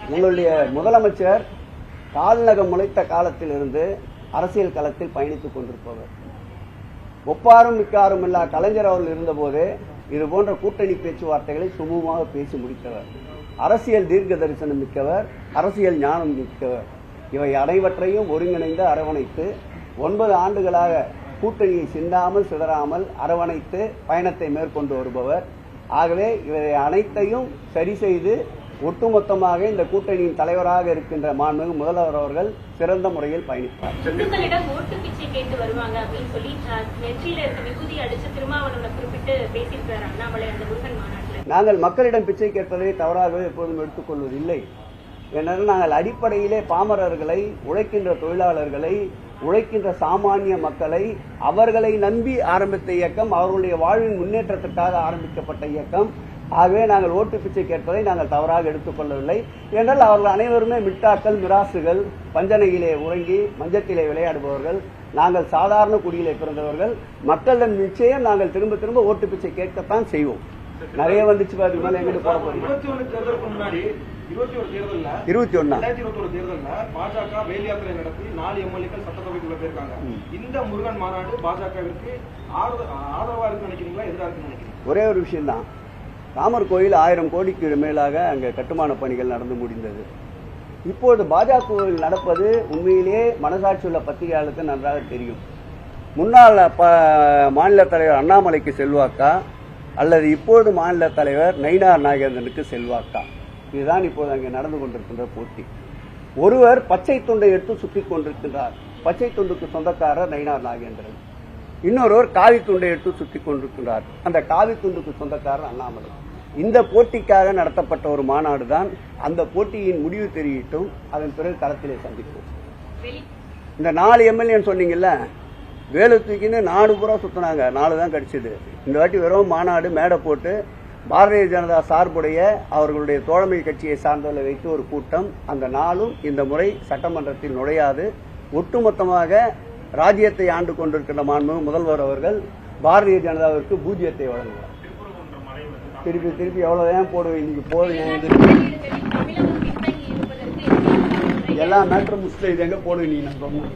எங்களுடைய முதலமைச்சர் கால்நகம் முளைத்த காலத்திலிருந்து அரசியல் களத்தில் பயணித்துக் கொண்டிருப்பவர். ஒப்பாரும் மிக்காரும் இல்லா கலைஞர் அவர்கள் இருந்தபோது இதுபோன்ற கூட்டணி பேச்சுவார்த்தைகளை சுமூகமாக பேசி முடித்தவர். அரசியல் தீர்க்க தரிசனம் மிக்கவர், அரசியல் ஞானம் மிக்கவர். இவை அனைவற்றையும் ஒருங்கிணைந்து அரவணைத்து 9 ஆண்டுகளாக கூட்டணியை சிந்தாமல் சிதறாமல் அரவணைத்து பயணத்தை மேற்கொண்டு வருபவர். ஆகவே இவை அனைத்தையும் சரி செய்து ஒட்டுமொத்தமாக இந்த கூட்டணியின் தலைவராக இருக்கின்ற மாண்புமிகு முதல்வர் அவர்கள் சிறந்த முறையில் பயணிப்பார். ஓட்டு பிச்சை கேட்டு வருவாங்க அப்படின்னு சொல்லி நெற்றியில இருக்க விபூதி அடிச்சு திருமாவளவனை குறிப்பிட்டு பேசியிருக்கிறார் அண்ணாமலை அந்த முருகன் மாநாட்டில். நாங்கள் மக்களிடம் பிச்சை கேட்பதை தவறாகவே எப்போதும் எடுத்துக்கொள்வதில்லை. ஏனென்றால் நாங்கள் அடிப்படையிலே பாமரர்களை, உழைக்கின்ற தொழிலாளர்களை, உழைக்கின்ற சாமானிய மக்களை அவர்களை நம்பி ஆரம்பித்த இயக்கம், அவர்களுடைய வாழ்வின் முன்னேற்றத்திற்காக ஆரம்பிக்கப்பட்ட இயக்கம். ஆகவே நாங்கள் ஓட்டு பிச்சை கேட்பதை நாங்கள் தவறாக எடுத்துக்கொள்ளவில்லை. என்றால் அவர்கள் அனைவருமே மிட்டாக்கள், மிராசுகள், பஞ்சனையிலே உறங்கி மஞ்சத்திலே விளையாடுபவர்கள். நாங்கள் சாதாரண குடியிலே பிறந்தவர்கள். மக்களிடம் நிச்சயம் நாங்கள் திரும்ப திரும்ப ஓட்டு பிச்சை கேட்கத்தான் செய்வோம். நிறைய வந்துச்சு பாரு, மேல எங்கிட்டு போட போறீங்க? 21 தேர்தல்ல பாஜக வேல் யாத்திரை நடத்தி 4 எம்எல்ஏக்கள் சட்டசபைக்குள்ள போயிருக்காங்க. இந்த முருகன் மாநாடு பாஜகவிற்கு ஆதரவா இருக்கு நினைக்கிறீங்களா, எதிராக இருக்கு நினைக்கிறீங்க? ஒரே ஒரு விஷயம் தான். ராமர் கோயில் 1000 கோடிக்கு மேலாக அங்கே கட்டுமான பணிகள் நடந்து முடிந்தது. இப்போது பாஜகவில் நடப்பது உண்மையிலேயே மனசாட்சியுள்ள பத்திரிகையாளருக்கு நன்றாக தெரியும். முன்னாள் மாநில தலைவர் அண்ணாமலைக்கு செல்வாக்கா அல்லது இப்போது மாநில தலைவர் நயினார் நாகேந்திரனுக்கு செல்வாக்கா? இதுதான் இப்போது அங்கே நடந்து கொண்டிருக்கின்ற போட்டி. ஒருவர் பச்சை துண்டை எடுத்து சுற்றிக் கொண்டிருக்கின்றார். பச்சை துண்டுக்கு சொந்தக்காரர் நயினார் நாகேந்திரன். இன்னொருவர் காவி துண்டை எடுத்து சுற்றிக் கொண்டிருக்கிறார். அந்த காவி துண்டுக்கு சொந்தக்காரர் அண்ணாமலை. இந்த போட்டிக்காக நடத்தப்பட்ட ஒரு மாநாடு தான். அந்த போட்டியின் முடிவு தெரிவிட்டும் அதன் பிறகு களத்திலே சந்திப்போம். இந்த 4 எம்எல்ஏ சொன்னீங்கல்ல, வேலு தூக்கின்னு 4 பூரா சுத்தினாங்க, 4 தான் கிடைச்சது. இந்த வாட்டி வெறும் மாநாடு மேடை போட்டு பாரதிய ஜனதா சார்புடைய அவர்களுடைய தோழமை கட்சியை சார்ந்தவர்களை வைத்து ஒரு கூட்டம். அந்த 4ம் இந்த முறை சட்டமன்றத்தில் நுழையாது. ஒட்டுமொத்தமாக ராஜ்யத்தை ஆண்டு கொண்டிருக்கின்ற மாண்புமிகு முதல்வர் அவர்கள் பாரதிய ஜனதாவிற்கு பூஜ்ஜியத்தை வழங்குவார். திருப்பி எவ்வளவுதான் போடுவேன், இன்னைக்கு போதும். எல்லா மேட்டரும் முடிச்சுட்டு இது எங்க போடுவீங்க? நான் சொன்னேன்.